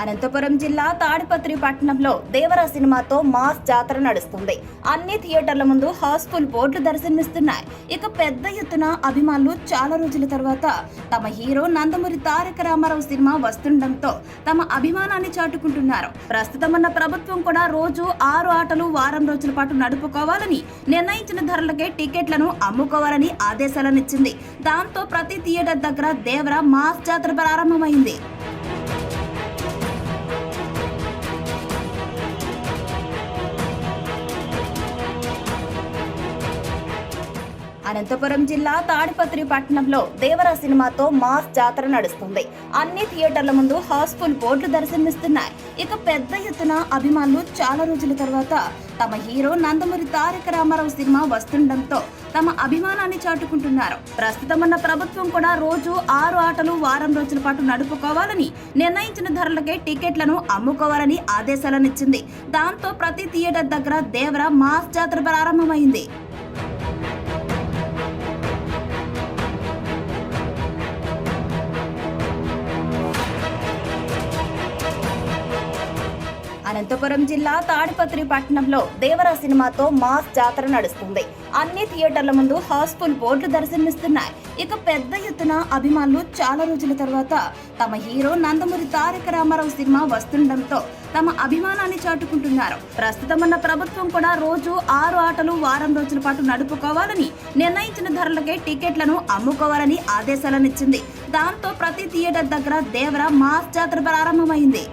అనంతపురం జిల్లా తాడిపత్రి పట్టణంలో దేవర సినిమాతో మాస్ జాతర నడుస్తుంది. అన్ని థియేటర్ల ముందు హౌస్ఫుల్ బోర్డులు దర్శనమిస్తున్నాయి. ఇక పెద్ద ఎత్తున అభిమానులు చాలా రోజుల తర్వాత తమ హీరో నందమూరి తారక రామారావు సినిమా వస్తుండటంతో తమ అభిమానాన్ని చాటుకుంటున్నారు. ప్రస్తుతం ఉన్న ప్రభుత్వం కూడా రోజు 6 ఆటలు వారం రోజుల పాటు నడుపుకోవాలని, నిర్ణయించిన ధరలకే టికెట్లను అమ్ముకోవాలని ఆదేశాలనిచ్చింది. దాంతో ప్రతి థియేటర్ దగ్గర దేవర మాస్ జాతర ప్రారంభమైంది. అనంతపురం జిల్లా తాడిపత్రి పట్టణంలో దేవర సినిమాతో మాస్ జాతర నడుస్తుంది. అన్ని థియేటర్ల ముందు హౌస్ఫుల్ బోర్డులు దర్శనమిస్తున్నాయి. ఇక పెద్ద ఎత్తున అభిమానులు చాలా రోజుల తర్వాత తమ హీరో నందమూరి తారక రామారావు సినిమా వస్తుండటంతో తమ అభిమానాన్ని చాటుకుంటున్నారు. ప్రస్తుతం ఉన్న ప్రభుత్వం కూడా రోజు 6 ఆటలు వారం రోజుల పాటు నడుపుకోవాలని, నిర్ణయించిన ధరలకే టికెట్లను అమ్ముకోవాలని ఆదేశాలనిచ్చింది. దాంతో ప్రతి థియేటర్ దగ్గర దేవర మాస్ జాతర ప్రారంభమైంది. అనంతపురం జిల్లా తాడిపత్రి పట్టణంలో దేవర సినిమాతో మాస్ జాతర నడుస్తుంది. అన్ని థియేటర్ల ముందు హౌస్ఫుల్ బోర్డులు దర్శనమిస్తున్నాయి. ఇక పెద్ద ఎత్తున అభిమానులు చాలా రోజుల తర్వాత తమ హీరో నందమూరి తారక రామారావు సినిమా వస్తుండటంతో తమ అభిమానాన్ని చాటుకుంటున్నారు. ప్రస్తుతం ఉన్న ప్రభుత్వం కూడా రోజు 6 ఆటలు వారం రోజుల పాటు నడుపుకోవాలని, నిర్ణయించిన ధరలకే టికెట్లను అమ్ముకోవాలని ఆదేశాలనిచ్చింది. దాంతో ప్రతి థియేటర్ దగ్గర దేవర మాస్ జాతర ప్రారంభమైంది.